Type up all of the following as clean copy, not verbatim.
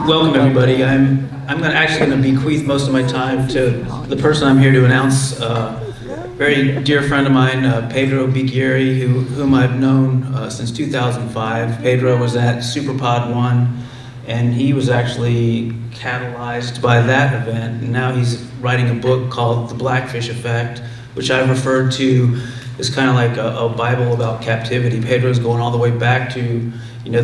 Welcome everybody. I'm actually going to bequeath most of my time to the person I'm here to announce. Very dear friend of mine, Pedro Bicchieri, whom I've known since 2005. Pedro was at Superpod 1, and he was actually catalyzed by that event. And now he's writing a book called The Blackfish Effect, which I've referred to as kind of like a Bible about captivity. Pedro's going all the way back to the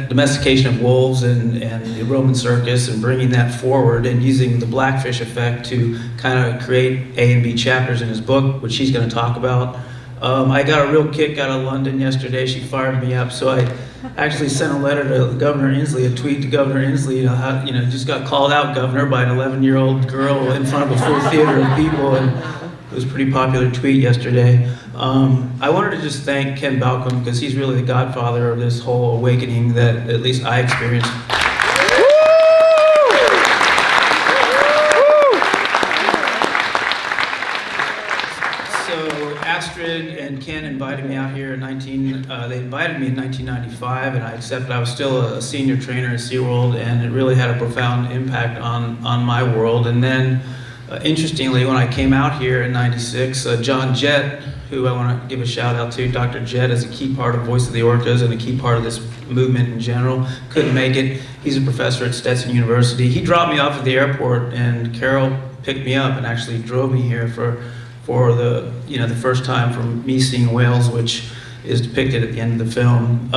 domestication of wolves and the Roman circus, and bringing that forward and using the Blackfish Effect to kind of create A and B chapters in his book, which he's going to talk about. I got a real kick out of London yesterday. She fired me up, so I actually sent a letter to Governor Inslee, a tweet to Governor Inslee, just got called out, Governor, by an 11-year-old girl in front of a full theater of people, and it was a pretty popular tweet yesterday. I wanted to just thank Ken Balcom, because he's really the godfather of this whole awakening that at least I experienced. So Astrid and Ken invited me out here in they invited me in 1995, and I accepted. I was still a senior trainer at SeaWorld, and it really had a profound impact on my world. And then interestingly, when I came out here in '96, John Jett, who I want to give a shout out to, Dr. Jett is a key part of Voice of the Orcas and a key part of this movement in general, couldn't make it. He's a professor at Stetson University. He dropped me off at the airport, and Carol picked me up and actually drove me here for the first time from me seeing whales, which is depicted at the end of the film.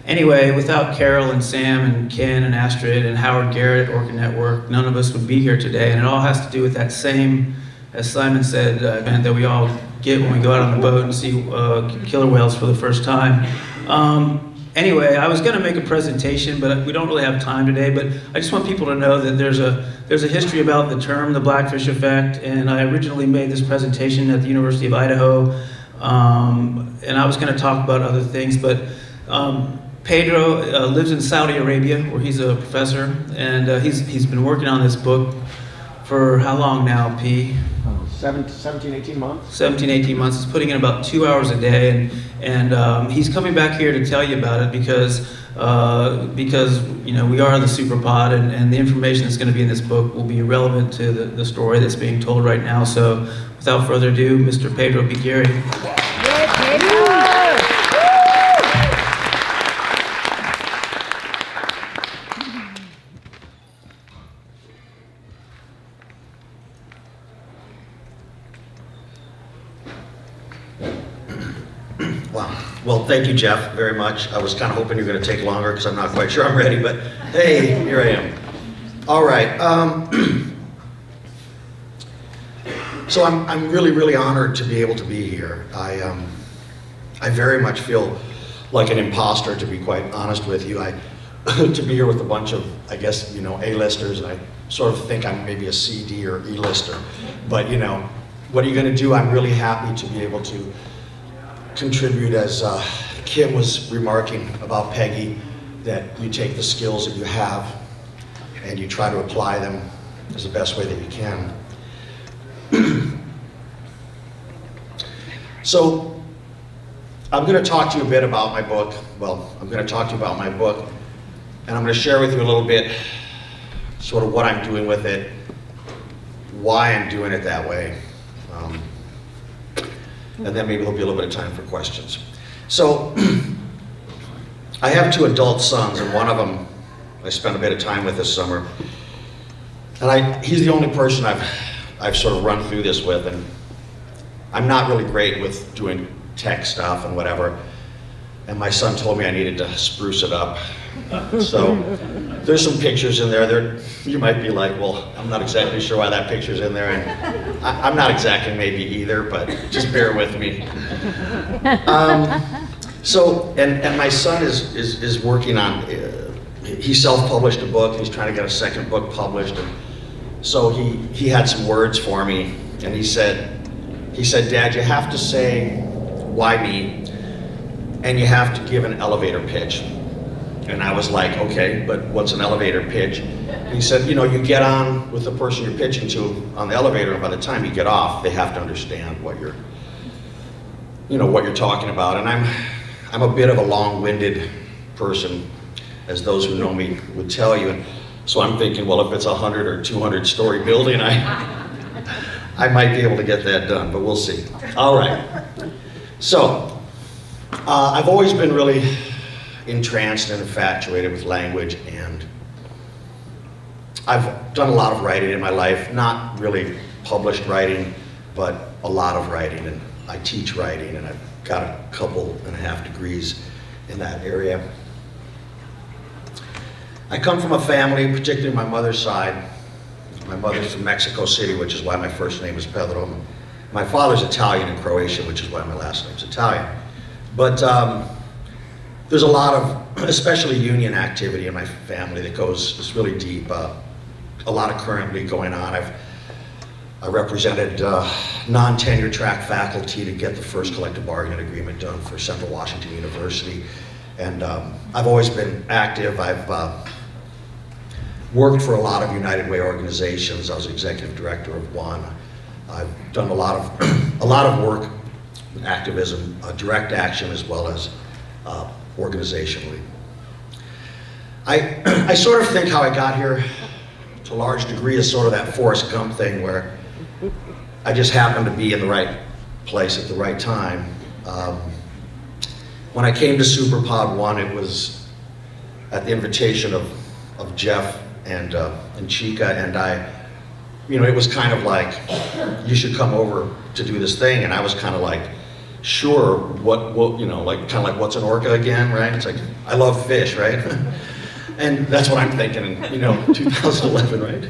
Anyway, without Carol and Sam and Ken and Astrid and Howard Garrett at Orca Network, none of us would be here today. And it all has to do with that same, as Simon said, event that we all get when we go out on the boat and see killer whales for the first time. Anyway, I was going to make a presentation, but we don't really have time today. But I just want people to know that there's a history about the term, the Blackfish Effect. And I originally made this presentation at the University of Idaho, and I was going to talk about other things, but Pedro lives in Saudi Arabia, where he's a professor, and he's been working on this book for how long now, P? 17, 18 months. 17, 18 months. He's putting in about 2 hours a day, and he's coming back here to tell you about it because we are the Superpod, and the information that's going to be in this book will be relevant to the story that's being told right now. So without further ado, Mr. Pedro Bicchieri. Well, thank you, Jeff, very much. I was kind of hoping you were going to take longer because I'm not quite sure I'm ready, but hey, here I am. All right. So I'm really, really honored to be able to be here. I very much feel like an imposter, to be quite honest with you. To be here with a bunch of, I guess, A-listers, and I sort of think I'm maybe a C, D, or E-lister. But, what are you going to do? I'm really happy to be able to contribute, as Kim was remarking about Peggy, that you take the skills that you have and you try to apply them as the best way that you can. So I'm going to talk to you a bit about my book. Well, I'm going to talk to you about my book, and I'm going to share with you a little bit sort of what I'm doing with it, why I'm doing it that way. And then maybe there'll be a little bit of time for questions. So, I have 2 adult sons, and one of them I spent a bit of time with this summer. And he's the only person I've sort of run through this with, and I'm not really great with doing tech stuff and whatever. And my son told me I needed to spruce it up. So there's some pictures in there. You might be like, well, I'm not exactly sure why that picture's in there. And I'm not exactly maybe either, but just bear with me. And my son is working on, he self-published a book. He's trying to get a second book published. And so he had some words for me, and he said, Dad, you have to say, why me? And you have to give an elevator pitch. And I was like, okay, but what's an elevator pitch? And he said, you get on with the person you're pitching to on the elevator, and by the time you get off, they have to understand what you're talking about. And I'm a bit of a long-winded person, as those who know me would tell you. And so I'm thinking, well, if it's a 100 or 200 story building, I might be able to get that done, but we'll see. All right. So, I've always been really entranced and infatuated with language, and I've done a lot of writing in my life, not really published writing, but a lot of writing, and I teach writing, and I've got a couple and a half degrees in that area. I come from a family, particularly my mother's side. My mother's from Mexico City, which is why my first name is Pedro. My father's Italian and Croatian, which is why my last name's Italian. But there's a lot of, especially union activity in my family that goes, it's really deep. A lot of currently going on. I represented non-tenure track faculty to get the first collective bargaining agreement done for Central Washington University. And I've always been active. I've worked for a lot of United Way organizations. I was executive director of one. I've done a lot of work, activism, direct action, as well as organizationally. I sort of think how I got here to a large degree is sort of that Forrest Gump thing where I just happened to be in the right place at the right time. When I came to Superpod 1, it was at the invitation of Jeff and Chica, and it was kind of like, you should come over to do this thing, and I was kind of like, sure, what like kind of like, what's an orca again, right? It's like, I love fish, right? And that's what I'm thinking in 2011, right?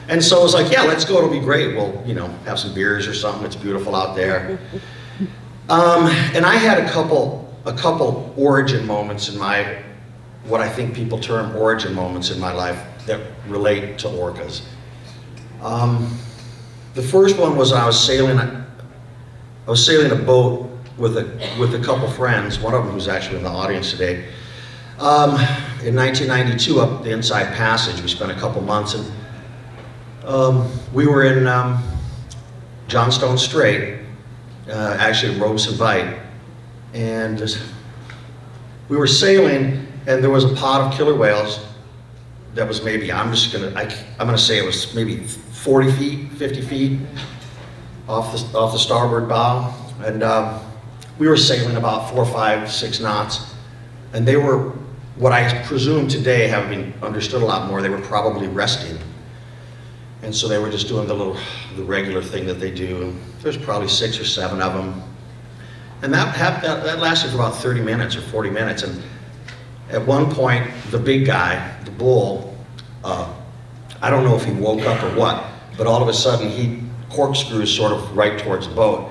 And so I was like, yeah, let's go, it'll be great. We'll have some beers or something. It's beautiful out there. And I had a couple origin moments in my, what I think people term origin moments in my life that relate to orcas. The first one was I was sailing a boat with a couple friends, one of them who's actually in the audience today. In 1992, up the Inside Passage, we spent a couple months, and we were in Johnstone Strait, actually Robeson Bight, and we were sailing, and there was a pod of killer whales that was maybe, I'm gonna say it was maybe 40 feet, 50 feet off the starboard bow, and we were sailing about 4, 5, 6 knots, and they were, what I presume today, having understood a lot more, they were probably resting. And so they were just doing the regular thing that they do. There's probably 6 or 7 of them. And that lasted for about 30 minutes or 40 minutes. And at one point, the big guy, the bull, I don't know if he woke up or what, but all of a sudden he corkscrews sort of right towards the boat.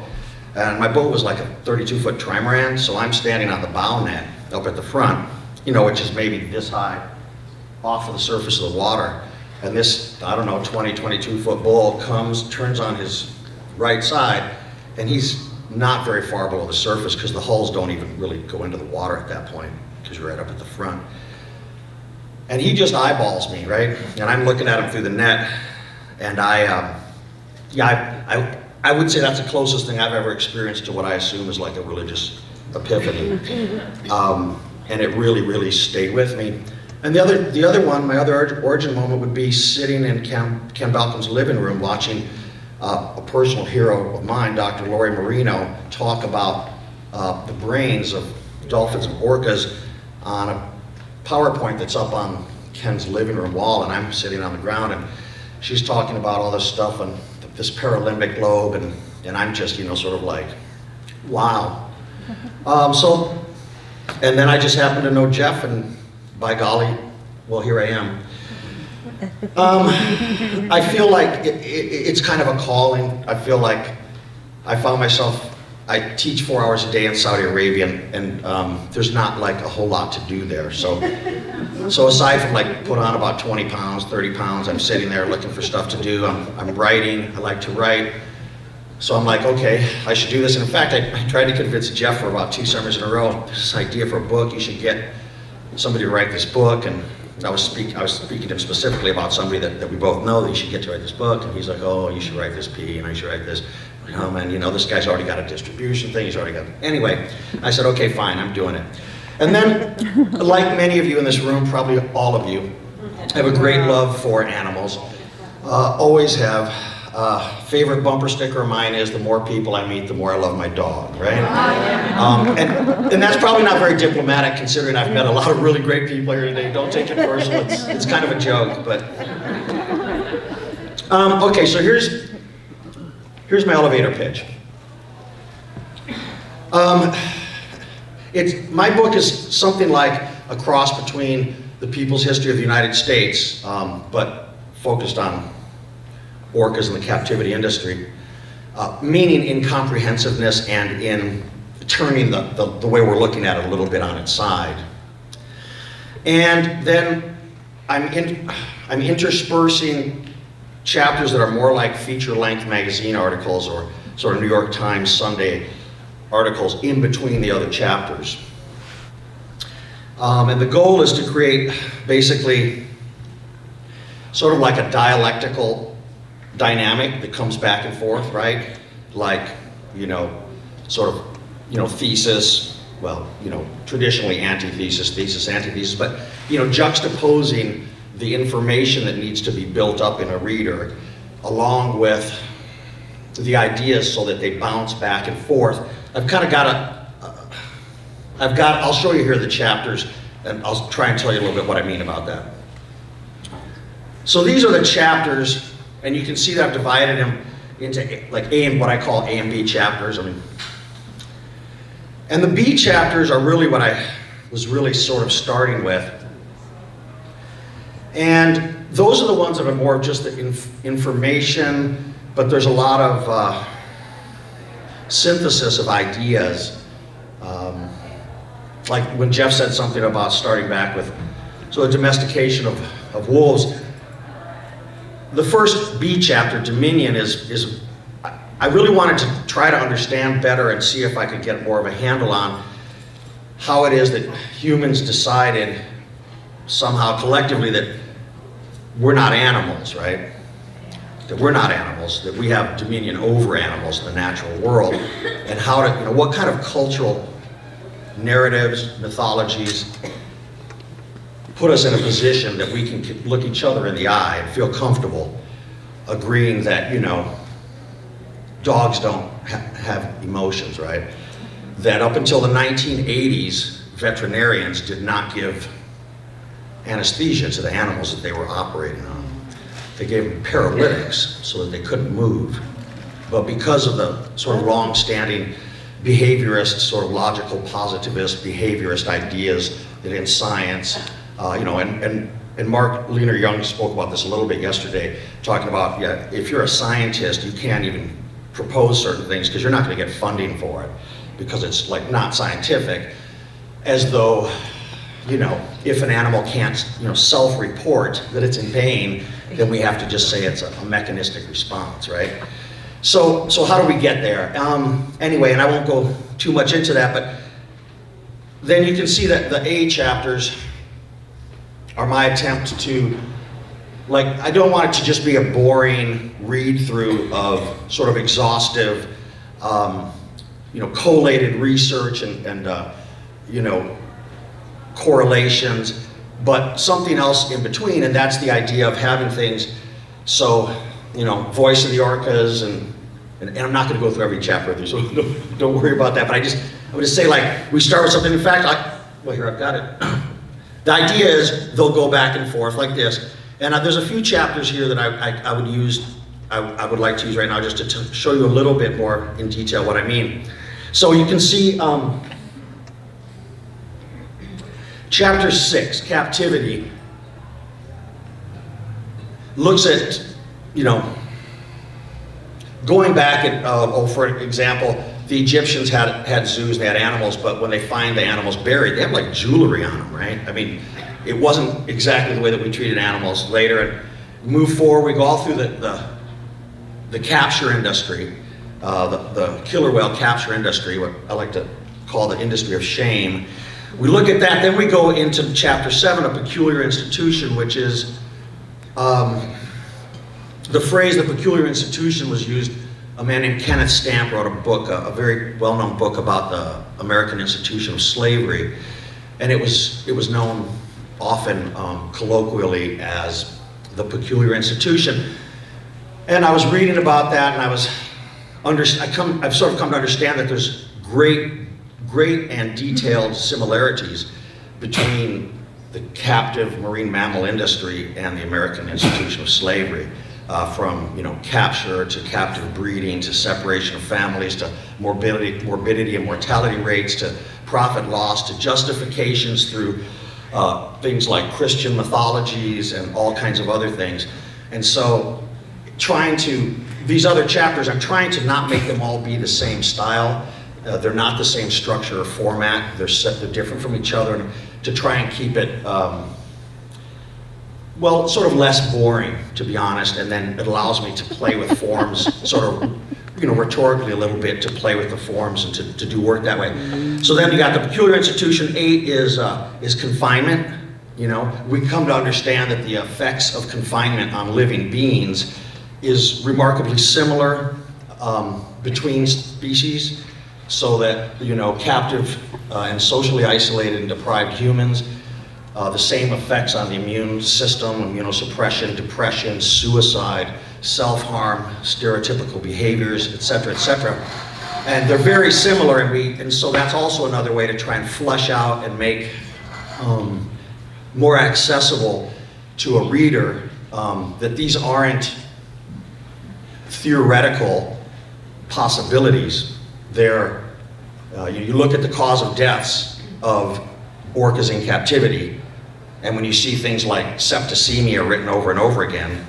And my boat was like a 32-foot trimaran, so I'm standing on the bow net up at the front, which is maybe this high off of the surface of the water. And this, 22-foot bull comes, turns on his right side, and he's not very far below the surface because the hulls don't even really go into the water at that point because you're right up at the front. And he just eyeballs me, right? And I'm looking at him through the net, and I would say that's the closest thing I've ever experienced to what I assume is like a religious epiphany. And it really, really stayed with me. And the other one, my other origin moment would be sitting in Ken Balcom's living room watching a personal hero of mine, Dr. Lori Marino, talk about the brains of dolphins and orcas on a PowerPoint that's up on Ken's living room wall, and I'm sitting on the ground, and she's talking about all this stuff and this paralimbic lobe, and I'm just, sort of like, wow. And then I just happened to know Jeff, and by golly, well, here I am. I feel like it's kind of a calling. I feel like I found myself, I teach 4 hours a day in Saudi Arabia, and there's not like a whole lot to do there. So aside from like put on about 20 pounds, 30 pounds, I'm sitting there looking for stuff to do. I'm writing, I like to write. So I'm like, okay, I should do this. And in fact, I tried to convince Jeff for about 2 summers in a row, this idea for a book, you should get somebody to write this book. And I was speaking to him specifically about somebody that we both know that you should get to write this book. And he's like, oh, you should write this P, and you should write this. Oh man, this guy's already got a distribution thing, he's already got, anyway, I said, okay, fine, I'm doing it. And then, like many of you in this room, probably all of you, I have a great love for animals. Always have. Favorite bumper sticker of mine is, the more people I meet, the more I love my dog, right? And that's probably not very diplomatic, considering I've met a lot of really great people here today. Don't take it personal, it's kind of a joke, but... okay, so here's my elevator pitch. My book is something like a cross between the People's History of the United States, but focused on orcas in the captivity industry, meaning in comprehensiveness and in turning the way we're looking at it a little bit on its side. And then I'm interspersing chapters that are more like feature-length magazine articles or sort of New York Times Sunday articles in between the other chapters. And the goal is to create basically sort of like a dialectical dynamic that comes back and forth, right? Like, sort of, thesis, well, traditionally antithesis, thesis, antithesis, but, juxtaposing the information that needs to be built up in a reader along with the ideas so that they bounce back and forth. I've kind of got I'll show you here the chapters, and I'll try and tell you a little bit what I mean about that. So these are the chapters, and you can see that I've divided them into like what I call A and B chapters. And the B chapters are really what I was really sort of starting with. And those are the ones that are more of just the information, but there's a lot of synthesis of ideas. Like when Jeff said something about starting back with the domestication of wolves. The first B chapter, Dominion, is I really wanted to try to understand better and see if I could get more of a handle on how it is that humans decided somehow collectively that we're not animals, right? That we're not animals, that we have dominion over animals in the natural world, and how to, what kind of cultural narratives, mythologies put us in a position that we can look each other in the eye and feel comfortable agreeing that, dogs don't have emotions, right? That up until the 1980s, veterinarians did not give anesthesia to the animals that they were operating on. They gave them paralytics so that they couldn't move. But because of the sort of long-standing behaviorist, sort of logical positivist behaviorist ideas that in science, and Mark Lehner Young spoke about this a little bit yesterday, talking about, if you're a scientist, you can't even propose certain things because you're not going to get funding for it because it's like not scientific, as though, if an animal can't, self-report that it's in pain, then we have to just say it's a mechanistic response, right? So how do we get there? Anyway, and I won't go too much into that, but then you can see that the A chapters are my attempt to, I don't want it to just be a boring read-through of sort of exhaustive, collated research and correlations, but something else in between, and that's the idea of having things, so, voice of the orcas, and I'm not going to go through every chapter with you, so don't worry about that, but I would just say, we start with something. In fact, here, I've got it. The idea is they'll go back and forth like this, and there's a few chapters here that I would like to use right now just to show you a little bit more in detail what I mean. So you can see chapter 6, Captivity, looks at, going back at, for example, the Egyptians had zoos, they had animals, but when they find the animals buried, they have like jewelry on them, right? It wasn't exactly the way that we treated animals later. And move forward, we go all through the capture industry, the killer whale capture industry, what I like to call the industry of shame. We look at that, then we go into chapter 7, a peculiar institution, which is the phrase, the peculiar institution, was used. A man named Kenneth Stamp wrote a book, a very well-known book about the American institution of slavery. and it was known often colloquially as the Peculiar Institution. And I was reading about that, and I've sort of come to understand that there's great and detailed similarities between the captive marine mammal industry and the American institution of slavery. From capture to captive breeding to separation of families to morbidity and mortality rates to profit loss to justifications through things like Christian mythologies and all kinds of other things. And so these other chapters, I'm trying to not make them all be the same style. They're not the same structure or format. They're different from each other, and to try and keep it well, sort of less boring, to be honest, and then it allows me to play with forms, sort of, rhetorically a little bit, to play with the forms and to do work that way. So then you got the Peculiar Institution. 8 is confinement. We come to understand that the effects of confinement on living beings is remarkably similar between species, so that, captive and socially isolated and deprived humans, the same effects on the immune system, immunosuppression, depression, suicide, self-harm, stereotypical behaviors, et cetera, and they're very similar, and so that's also another way to try and flesh out and make more accessible to a reader that these aren't theoretical possibilities. They're you look at the cause of deaths of orcas in captivity, and when you see things like septicemia written over and over again,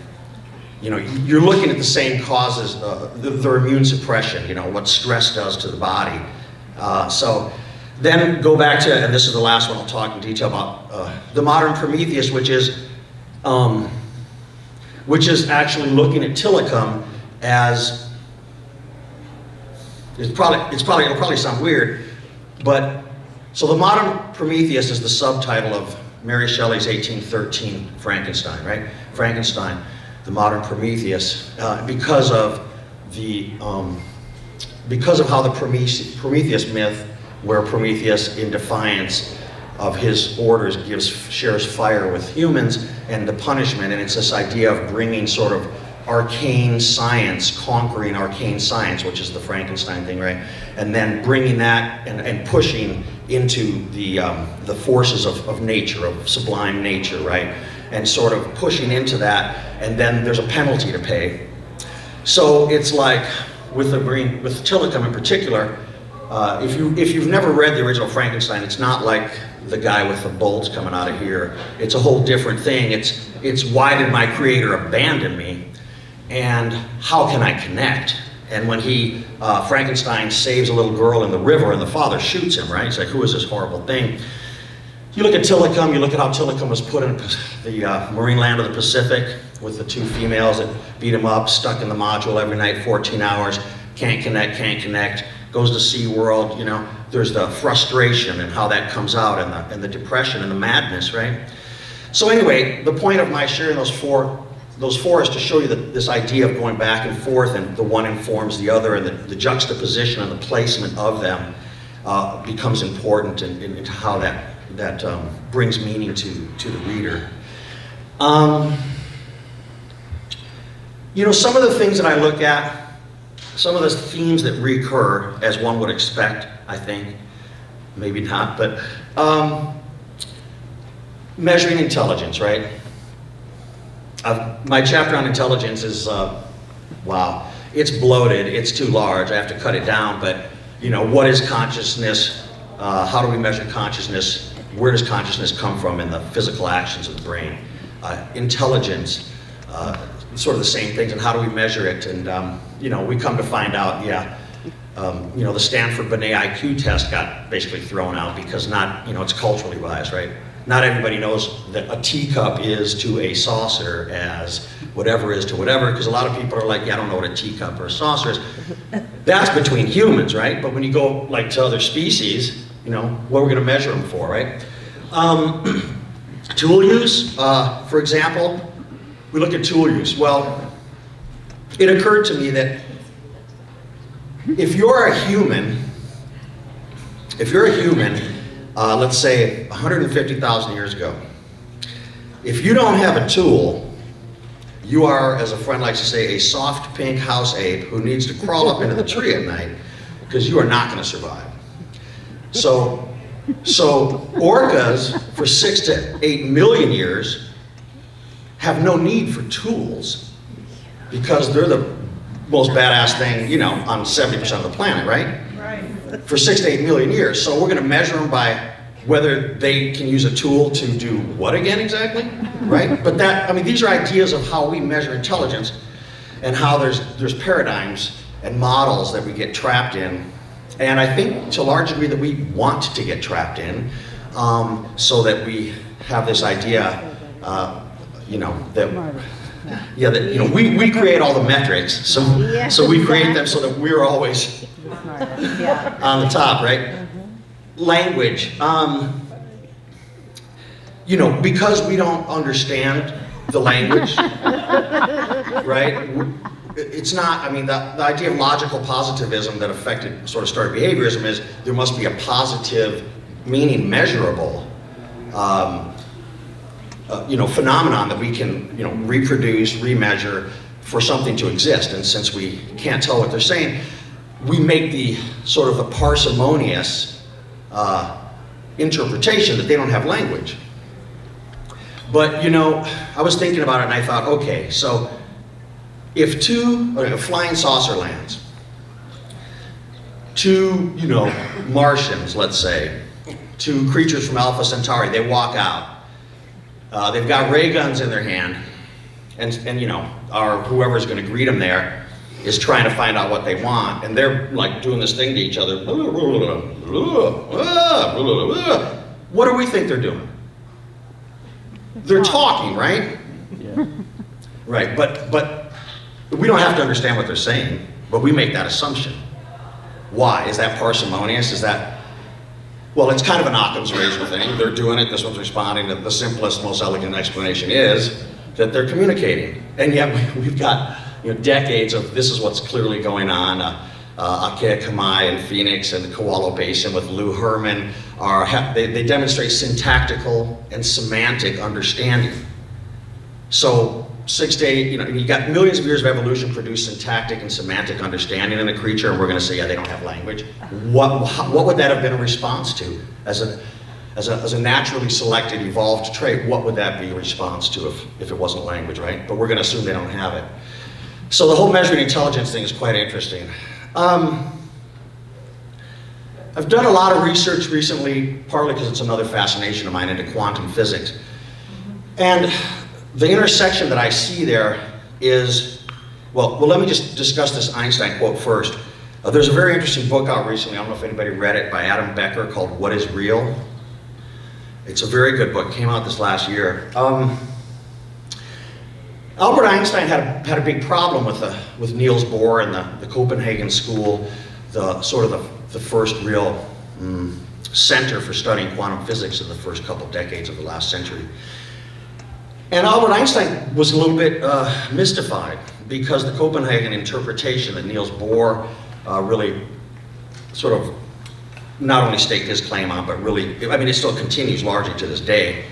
you're looking at the same causes, their immune suppression, what stress does to the body. So then go back to, and this is the last one I'll talk in detail about, the modern Prometheus, which is actually looking at Tilikum as, it'll probably sound weird, but so the modern Prometheus is the subtitle of Mary Shelley's 1813 Frankenstein, right? Frankenstein, the modern Prometheus, because of how the Prometheus myth, where Prometheus, in defiance of his orders, shares fire with humans, and the punishment, and it's this idea of bringing sort of arcane science, conquering arcane science, which is the Frankenstein thing, right? And then bringing that and pushing into the forces of nature, of sublime nature, right? And sort of pushing into that, and then there's a penalty to pay. So it's like with Tilikum in particular, if you've never read the original Frankenstein, it's not like the guy with the bolts coming out of here. It's a whole different thing. It's why did my creator abandon me? And how can I connect? And when Frankenstein saves a little girl in the river and the father shoots him, right? He's like, who is this horrible thing? You look at Tilikum, you look at how Tilikum was put in the marine land of the Pacific with the 2 females that beat him up, stuck in the module every night, 14 hours, can't connect, goes to SeaWorld, there's the frustration and how that comes out, and the depression and the madness, right? So anyway, the point of my sharing those four is to show you this idea of going back and forth, and the one informs the other, and the juxtaposition and the placement of them becomes important in how that brings meaning to the reader. Some of the things that I look at, some of the themes that recur, as one would expect, I think, maybe not, but measuring intelligence, right? My chapter on intelligence is, wow, it's bloated, it's too large, I have to cut it down, but what is consciousness? How do we measure consciousness? Where does consciousness come from in the physical actions of the brain? Intelligence, sort of the same things, and how do we measure it? And we come to find out, the Stanford Binet IQ test got basically thrown out because it's culturally biased, right? Not everybody knows that a teacup is to a saucer as whatever is to whatever, because a lot of people are like, I don't know what a teacup or a saucer is. That's between humans, right? But when you go to other species, what are we going to measure them for, right? Tool use, for example, we look at tool use. Well, it occurred to me that if you're a human, let's say 150,000 years ago. If you don't have a tool, you are, as a friend likes to say, a soft pink house ape who needs to crawl up into the tree at night because you are not going to survive. So orcas for 6 to 8 million years have no need for tools because they're the most badass thing, you know, on 70% of the planet, right? Right. For 6 to 8 million years. So we're going to measure them by whether they can use a tool to do what again exactly, right? But that, I mean, these are ideas of how we measure intelligence and how there's paradigms and models that we get trapped in. And I think to a large degree that we want to get trapped in, so that we have this idea, you know, that, yeah, that, you know, we create all the metrics, so we create them so that we're always on the top, right? Language, you know, because we don't understand the language, right? It's not, I mean, the idea of logical positivism that affected, sort of started behaviorism is there must be a positive, meaning measurable, you know, phenomenon that we can, you know, reproduce, remeasure for something to exist. And since we can't tell what they're saying, we make the sort of the parsimonious interpretation that they don't have language. But, you know, I was thinking about it and I thought, okay, so if a flying saucer lands, two, you know, Martians, let's say, two creatures from Alpha Centauri, they walk out. They've got ray guns in their hand, and you know, whoever's going to greet them there is trying to find out what they want, and they're like doing this thing to each other. What do we think they're doing? They're talking, right? Yeah. Right, but we don't have to understand what they're saying, but we make that assumption. Why? Is that parsimonious? Is that, well, it's kind of an Occam's razor thing. They're doing it, this one's responding. The simplest, most elegant explanation is that they're communicating. And yet we've got, you know, decades of this is what's clearly going on. Akea Kamai in Phoenix and the Kewalo Basin with Lou Herman they demonstrate syntactical and semantic understanding. So 6 to 8, you know, you got millions of years of evolution produce syntactic and semantic understanding in a creature, and we're going to say, yeah, they don't have language. What would that have been a response to? As a naturally selected, evolved trait, what would that be a response to if it wasn't language, right? But we're going to assume they don't have it. So the whole measuring intelligence thing is quite interesting. I've done a lot of research recently, partly because it's another fascination of mine, into quantum physics. And the intersection that I see there is, well, let me just discuss this Einstein quote first. There's a very interesting book out recently, I don't know if anybody read it, by Adam Becker called What is Real? It's a very good book, came out this last year. Albert Einstein had a big problem with Niels Bohr and the Copenhagen School, the first real center for studying quantum physics in the first couple decades of the last century. And Albert Einstein was a little bit mystified because the Copenhagen interpretation that Niels Bohr really sort of not only staked his claim on, but really, I mean, it still continues largely to this day,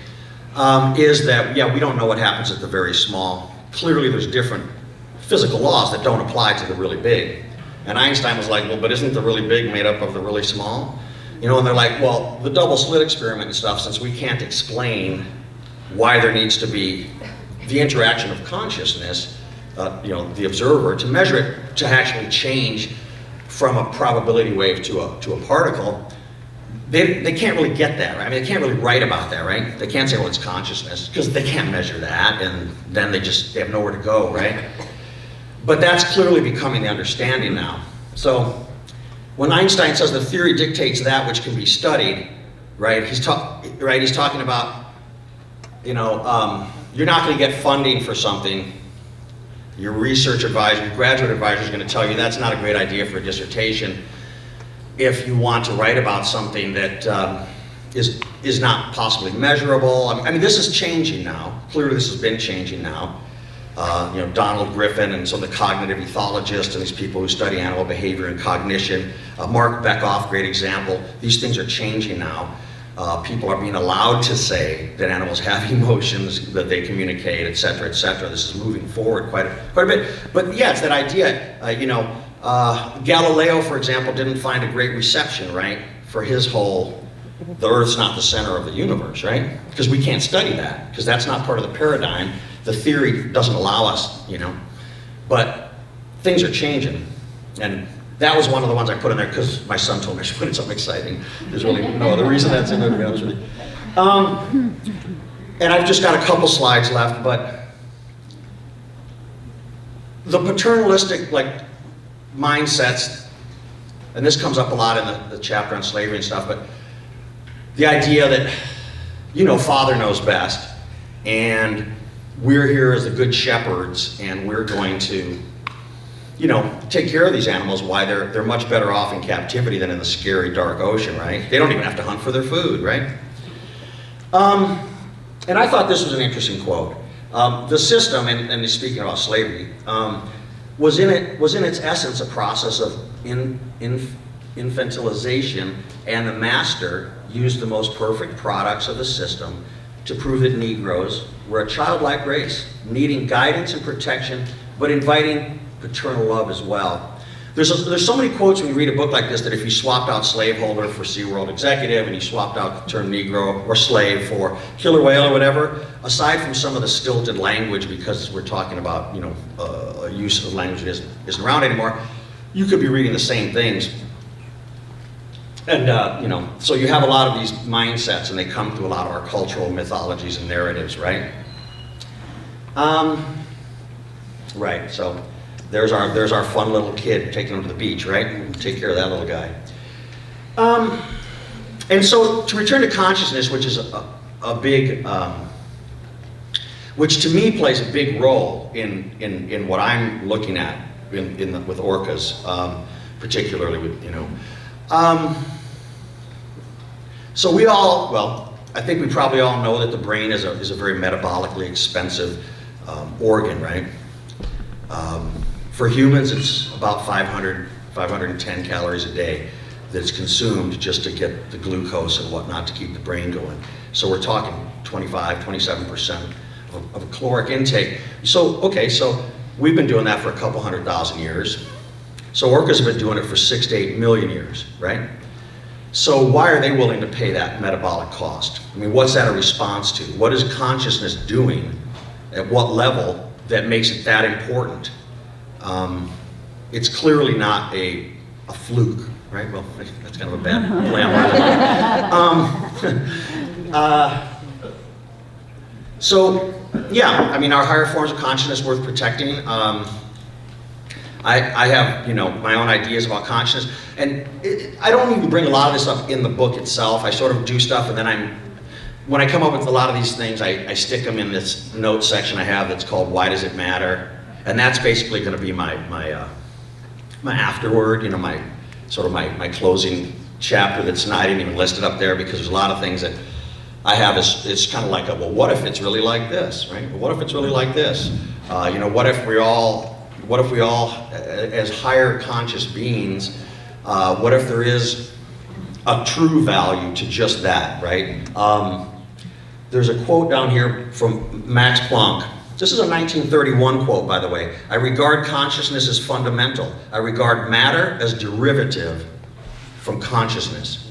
is that, yeah, we don't know what happens at the very small. Clearly there's different physical laws that don't apply to the really big. And Einstein was like, well, but isn't the really big made up of the really small? You know, and they're like, well, the double slit experiment and stuff, since we can't explain why there needs to be the interaction of consciousness, you know, the observer, to measure it, to actually change from a probability wave to a particle, they can't really get that, right? I mean, they can't really write about that, right? They can't say, well, it's consciousness, because they can't measure that, and then they have nowhere to go, right? But that's clearly becoming the understanding now. So when Einstein says the theory dictates that which can be studied, right? He's talking about, you know, you're not going to get funding for something. Your research advisor, your graduate advisor is going to tell you that's not a great idea for a dissertation if you want to write about something that is not possibly measurable. I mean, this is changing now. Clearly, this has been changing now. You know, Donald Griffin and some of the cognitive ethologists and these people who study animal behavior and cognition. Mark Bekoff, great example. These things are changing now. People are being allowed to say that animals have emotions, that they communicate, et cetera, et cetera. This is moving forward quite a bit. But yeah, it's that idea, Galileo, for example, didn't find a great reception, right, for his whole, the Earth's not the center of the universe, right? Because we can't study that, because that's not part of the paradigm. The theory doesn't allow us, But things are changing. And that was one of the ones I put in there because my son told me I should put in something exciting. There's really no other reason that's in there, to be honest with you. And I've just got a couple slides left, but the paternalistic mindsets, and this comes up a lot in the chapter on slavery and stuff, but the idea that, Father knows best, and we're here as the good shepherds, and we're going to take care of these animals, why they're much better off in captivity than in the scary, dark ocean, right? They don't even have to hunt for their food, right? And I thought this was an interesting quote. The system, and speaking about slavery, was in its essence a process of infantilization, and the master used the most perfect products of the system to prove that Negroes were a childlike race, needing guidance and protection, but inviting paternal love as well. There's so many quotes when you read a book like this that if you swapped out slaveholder for SeaWorld executive and you swapped out the term Negro or slave for killer whale or whatever, aside from some of the stilted language because we're talking about a use of language that isn't around anymore, you could be reading the same things. And so you have a lot of these mindsets, and they come through a lot of our cultural mythologies and narratives, right? Right. So. There's our fun little kid taking him to the beach, right? We'll take care of that little guy. And so to return to consciousness, which is a big, which to me plays a big role in what I'm looking at with orcas, particularly with So we all, I think we probably all know that the brain is a very metabolically expensive organ, right? For humans, it's about 510 calories a day that is consumed just to get the glucose and whatnot to keep the brain going. So we're talking 27% of a caloric intake. So we've been doing that for a couple 100,000 years. So orcas have been doing it for 6 to 8 million years, right? So why are they willing to pay that metabolic cost? I mean, what's that a response to? What is consciousness doing at what level that makes it that important? It's clearly not a fluke, right? Well, that's kind of a bad So, yeah, I mean, our higher forms of consciousness worth protecting. I have, my own ideas about consciousness, and I don't even bring a lot of this up in the book itself. I sort of do stuff, and then when I come up with a lot of these things, I stick them in this note section I have that's called "Why Does It Matter?" And that's basically going to be my afterword, my closing chapter that's not, I didn't even list it up there because there's a lot of things that I have. It's kind of like what if it's really like this, right? Well, what if it's really like this? What if we all, as higher conscious beings, what if there is a true value to just that, right? There's a quote down here from Max Planck. This is a 1931 quote, by the way. I regard consciousness as fundamental. I regard matter as derivative from consciousness,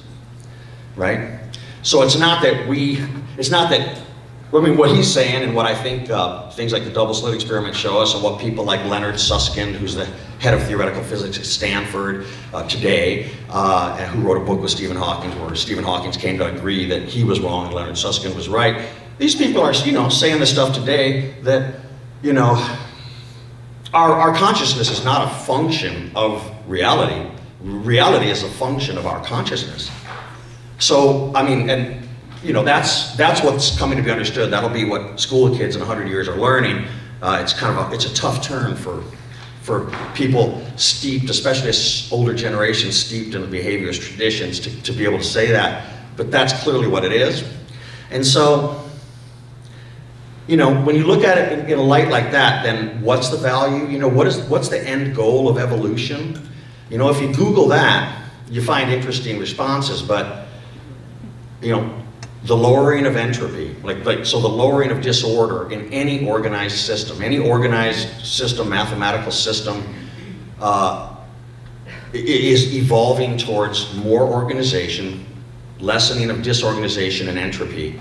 right? So it's not that what he's saying and what I think things like the double slit experiment show us, and what people like Leonard Susskind, who's the head of theoretical physics at Stanford today, and who wrote a book with Stephen Hawking, where Stephen Hawking came to agree that he was wrong and Leonard Susskind was right. These people are, saying this stuff today that, our consciousness is not a function of reality. Reality is a function of our consciousness. So, I mean, and that's what's coming to be understood. That'll be what school kids in 100 years are learning. It's a tough term for people steeped, especially older generations steeped in the behaviorist traditions, to be able to say that. But that's clearly what it is. And so, when you look at it in a light like that, then what's the value? What's the end goal of evolution? If you Google that, you find interesting responses, but the lowering of entropy, so the lowering of disorder in any organized system, mathematical system, is evolving towards more organization, lessening of disorganization and entropy.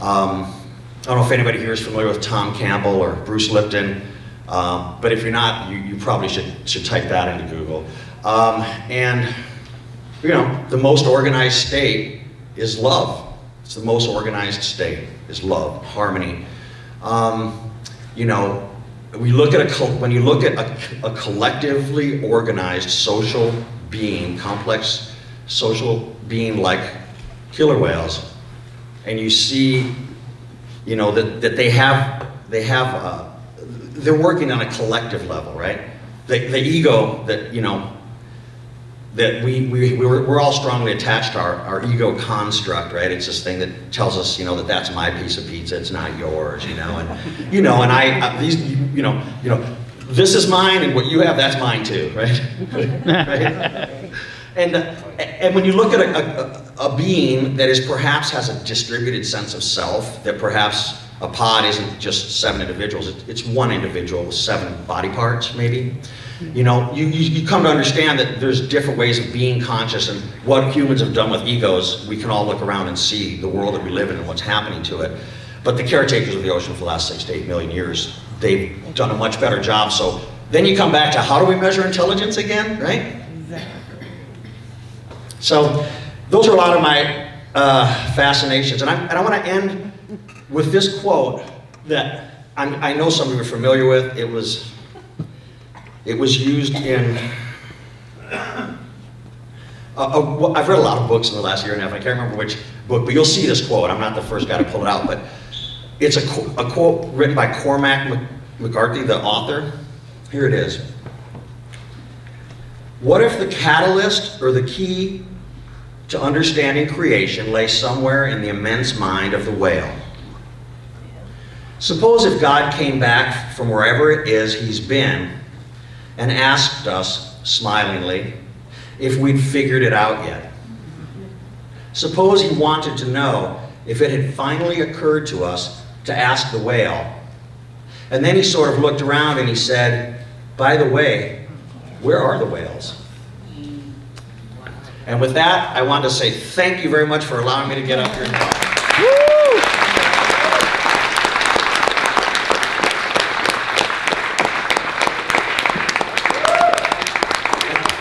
I don't know if anybody here is familiar with Tom Campbell or Bruce Lipton, but if you're not, you probably should type that into Google. And the most organized state is love. It's the most organized state is love, harmony. When you look at a collectively organized social being, complex social being like killer whales, and you see, that they're working on a collective level, right? The ego that, that we're all strongly attached to our ego construct, right? It's this thing that tells us, that that's my piece of pizza, it's not yours, and this is mine, and what you have, that's mine too, right? Right? And when you look at a being that perhaps has a distributed sense of self, that perhaps a pod isn't just 7 individuals, it's one individual with 7 body parts, maybe. You come to understand that there's different ways of being conscious, and what humans have done with egos, we can all look around and see the world that we live in and what's happening to it. But the caretakers of the ocean for the last 6 to 8 million years, they've done a much better job. So then you come back to, how do we measure intelligence again, right? So those are a lot of my fascinations. And I want to end with this quote that I know some of you are familiar with. It was used in, I've read a lot of books in the last year and a half. I can't remember which book, but you'll see this quote. I'm not the first guy to pull it out, but it's a quote written by Cormac McCarthy, the author. Here it is. What if the catalyst or the key to understanding creation lay somewhere in the immense mind of the whale? Suppose if God came back from wherever it is he's been and asked us, smilingly, if we'd figured it out yet. Suppose he wanted to know if it had finally occurred to us to ask the whale. And then he sort of looked around and he said, by the way, where are the whales? And with that, I want to say thank you very much for allowing me to get up here and talk.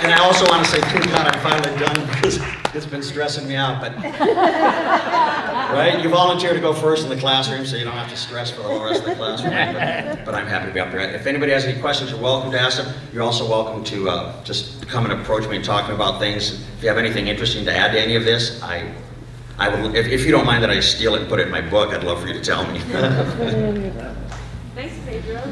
And I also want to say, thank God I'm finally done, because it's been stressing me out. But right, you volunteer to go first in the classroom, so you don't have to stress for the whole rest of the classroom. But I'm happy to be up here. If anybody has any questions, you're welcome to ask them. You're also welcome to just come and approach me talking about things. If you have anything interesting to add to any of this, I will. If you don't mind that I steal it and put it in my book, I'd love for you to tell me. Thanks, Pedro.